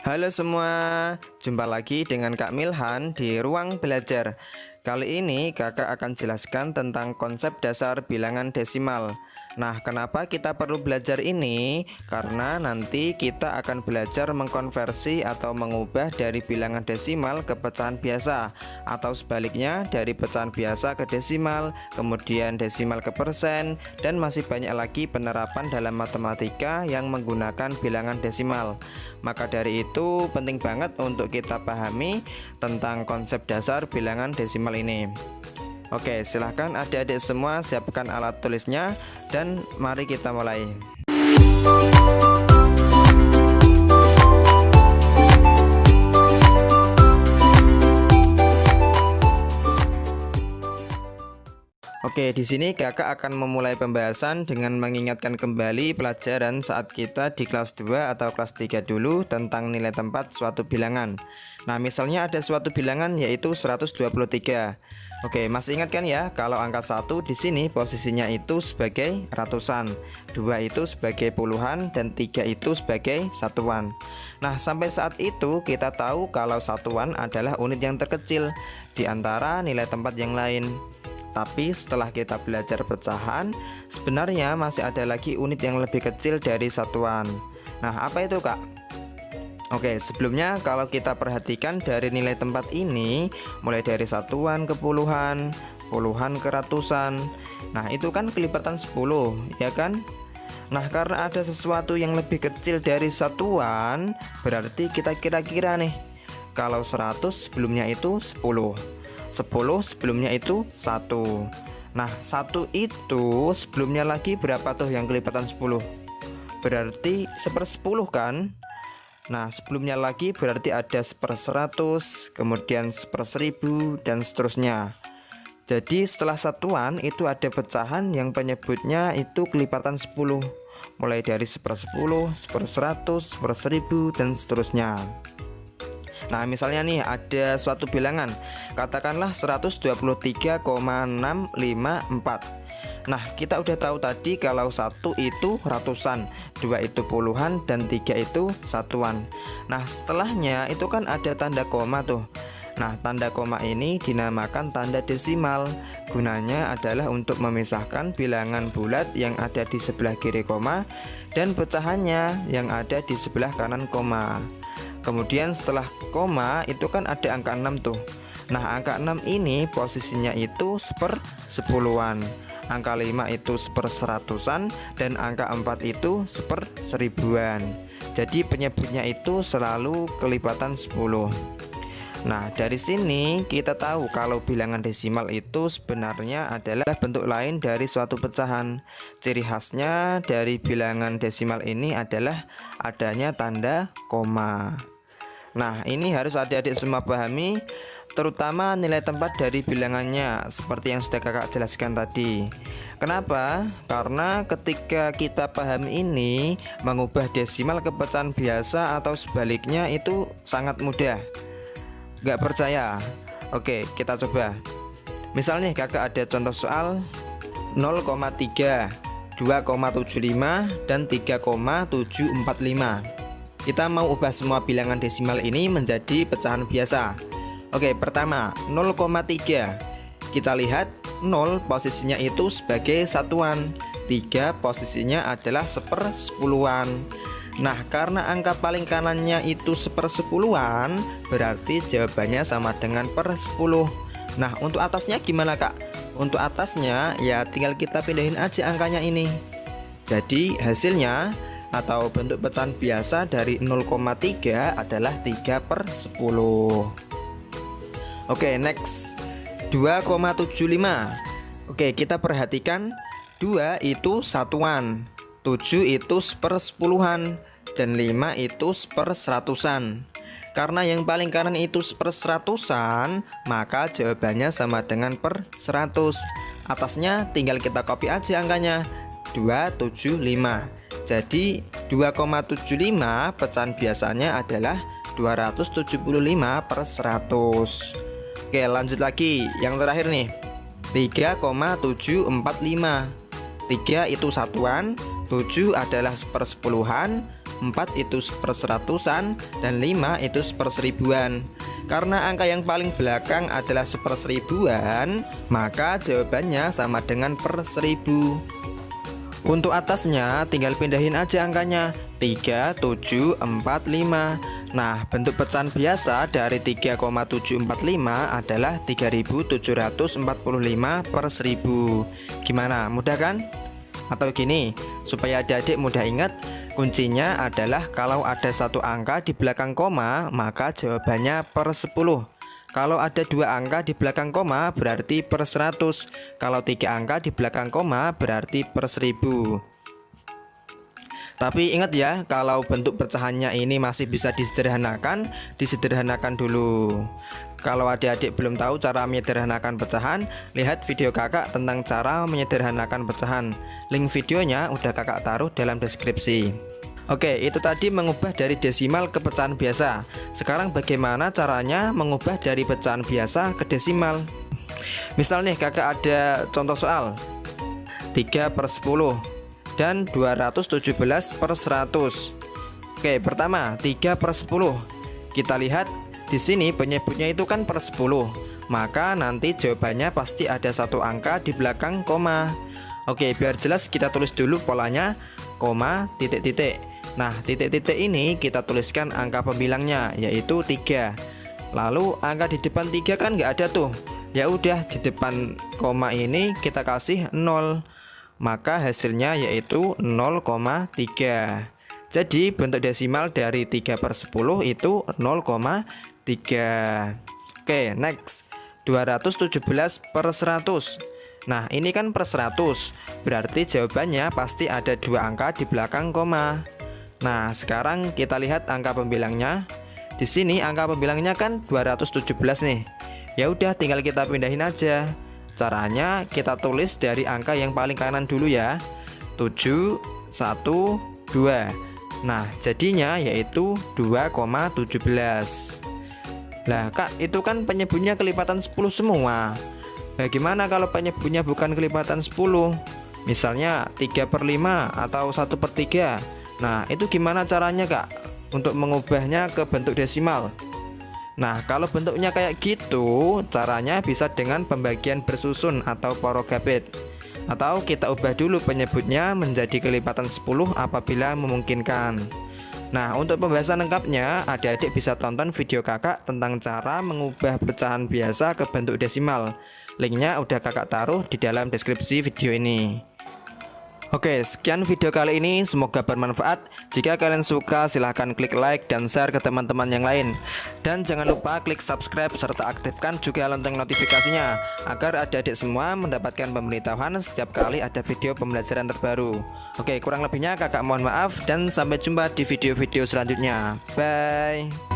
Halo semua, jumpa lagi dengan Kak Milhan di Ruang Belajar. Kali ini kakak akan jelaskan tentang konsep dasar bilangan desimal. Nah, kenapa kita perlu belajar ini? Karena nanti kita akan belajar mengkonversi atau mengubah dari bilangan desimal ke pecahan biasa, atau sebaliknya dari pecahan biasa ke desimal, kemudian desimal ke persen, dan masih banyak lagi penerapan dalam matematika yang menggunakan bilangan desimal. Maka dari itu penting banget untuk kita pahami tentang konsep dasar bilangan desimal ini. Oke, silahkan adik-adik semua siapkan alat tulisnya dan mari kita mulai. Oke, di sini kakak akan memulai pembahasan dengan mengingatkan kembali pelajaran saat kita di kelas 2 atau kelas 3 dulu tentang nilai tempat suatu bilangan. Nah, misalnya ada suatu bilangan yaitu 123. Oke, masih ingat kan ya, kalau angka 1 di sini posisinya itu sebagai ratusan, 2 itu sebagai puluhan, dan 3 itu sebagai satuan. Nah, sampai saat itu kita tahu kalau satuan adalah unit yang terkecil di antara nilai tempat yang lain. Tapi setelah kita belajar pecahan, sebenarnya masih ada lagi unit yang lebih kecil dari satuan. Nah, apa itu, Kak? Oke, sebelumnya kalau kita perhatikan dari nilai tempat ini, mulai dari satuan ke puluhan, puluhan ke ratusan. Nah, itu kan kelipatan 10, ya kan? Nah, karena ada sesuatu yang lebih kecil dari satuan, berarti kita kira-kira nih, kalau 100 sebelumnya itu 10, 10 sebelumnya itu 1. Nah, 1 itu sebelumnya lagi berapa tuh yang kelipatan 10? Berarti 1/10 kan? Nah, sebelumnya lagi berarti ada 1/100, kemudian 1/1000, dan seterusnya. Jadi setelah satuan itu ada pecahan yang penyebutnya itu kelipatan 10, mulai dari 1/10, 1/100, 1/1000, dan seterusnya. Nah, misalnya nih ada suatu bilangan, katakanlah 123,654. Nah, kita udah tahu tadi kalau 1 itu ratusan, 2 itu puluhan, dan 3 itu satuan. Nah, setelahnya itu kan ada tanda koma tuh. Nah, tanda koma ini dinamakan tanda desimal. Gunanya adalah untuk memisahkan bilangan bulat yang ada di sebelah kiri koma dan pecahannya yang ada di sebelah kanan koma. Kemudian setelah koma itu kan ada angka 6 tuh. Nah, angka 6 ini posisinya itu 1/10-an. Angka 5 itu 1/100-an, dan angka 4 itu 1/1000-an. Jadi penyebutnya itu selalu kelipatan 10. Nah, dari sini kita tahu kalau bilangan desimal itu sebenarnya adalah bentuk lain dari suatu pecahan. Ciri khasnya dari bilangan desimal ini adalah adanya tanda koma. Nah, ini harus adik-adik semua pahami, terutama nilai tempat dari bilangannya seperti yang sudah kakak jelaskan tadi. Kenapa? Karena ketika kita paham ini, mengubah desimal ke pecahan biasa atau sebaliknya itu sangat mudah. Gak percaya? Oke, kita coba. Misalnya kakak ada contoh soal 0,3, 2,75, dan 3,745. Kita mau ubah semua bilangan desimal ini menjadi pecahan biasa. Oke, pertama 0,3. Kita lihat 0 posisinya itu sebagai satuan, 3 posisinya adalah 1/10-an. Nah, karena angka paling kanannya itu 1/10-an, berarti jawabannya sama dengan per 10. Nah, untuk atasnya gimana, Kak? Untuk atasnya ya tinggal kita pindahin aja angkanya ini. Jadi hasilnya atau bentuk pecahan biasa dari 0,3 adalah 3/10. Oke, next 2,75. Oke, kita perhatikan 2 itu satuan, 7 itu 1/10-an, dan 5 itu 1/100-an. Karena yang paling kanan itu 1/100-an, maka jawabannya sama dengan per 100. Atasnya tinggal kita copy aja angkanya, 275. Jadi 2,75 pecahan biasanya adalah 275/100. Oke, lanjut lagi. Yang terakhir nih, 3,745. 3 itu satuan, 7 adalah 1/10-an, 4 itu seperseratusan, dan 5 itu seperseribuan. Karena angka yang paling belakang adalah seperseribuan, maka jawabannya sama dengan per 1000. Untuk atasnya tinggal pindahin aja angkanya 3, 7, 4, 5. Nah, bentuk pecahan biasa dari 3,745 adalah 3745 per 1000. Gimana? Mudah kan? Atau gini, supaya adik-adik mudah ingat, kuncinya adalah kalau ada satu angka di belakang koma, maka jawabannya per 10. Kalau ada dua angka di belakang koma berarti per 100. Kalau tiga angka di belakang koma berarti per 1000. Tapi ingat ya, kalau bentuk pecahannya ini masih bisa disederhanakan dulu. Kalau adik-adik belum tahu cara menyederhanakan pecahan, lihat video kakak tentang cara menyederhanakan pecahan. Link videonya udah kakak taruh dalam deskripsi. Oke, itu tadi mengubah dari desimal ke pecahan biasa. Sekarang bagaimana caranya mengubah dari pecahan biasa ke desimal? Misal nih kakak ada contoh soal 3 per 10 dan 217 per 100. Oke, pertama 3 per 10. Kita lihat di sini penyebutnya itu kan per 10. Maka nanti jawabannya pasti ada satu angka di belakang koma. Oke, biar jelas kita tulis dulu polanya, koma, titik-titik. Nah, titik-titik ini kita tuliskan angka pembilangnya, yaitu 3. Lalu angka di depan 3 kan nggak ada tuh. Ya udah, di depan koma ini kita kasih 0. Maka hasilnya yaitu 0,3. Jadi bentuk desimal dari 3 per 10 itu 0,3. Oke, next 217 per 100. Nah, ini kan per 100. Berarti jawabannya pasti ada dua angka di belakang koma. Nah, sekarang kita lihat angka pembilangnya. Di sini angka pembilangnya kan 217 nih. Ya udah, tinggal kita pindahin aja. Caranya kita tulis dari angka yang paling kanan dulu ya. 7, 1, 2. Nah, jadinya yaitu 2,17. Lah, Kak, itu kan penyebutnya kelipatan 10 semua. Bagaimana kalau penyebutnya bukan kelipatan 10? Misalnya 3 per 5 atau 1 per 3. Nah, itu gimana caranya, Kak, untuk mengubahnya ke bentuk desimal? Nah, kalau bentuknya kayak gitu, caranya bisa dengan pembagian bersusun atau porogabit. Atau kita ubah dulu penyebutnya menjadi kelipatan 10 apabila memungkinkan. Nah, untuk pembahasan lengkapnya, adik-adik bisa tonton video kakak tentang cara mengubah pecahan biasa ke bentuk desimal. Linknya udah kakak taruh di dalam deskripsi video ini. Oke, sekian video kali ini, semoga bermanfaat. Jika kalian suka, silahkan klik like dan share ke teman-teman yang lain. Dan jangan lupa klik subscribe serta aktifkan juga lonceng notifikasinya, agar adik-adik semua mendapatkan pemberitahuan setiap kali ada video pembelajaran terbaru. Oke, kurang lebihnya kakak mohon maaf, dan sampai jumpa di video-video selanjutnya. Bye.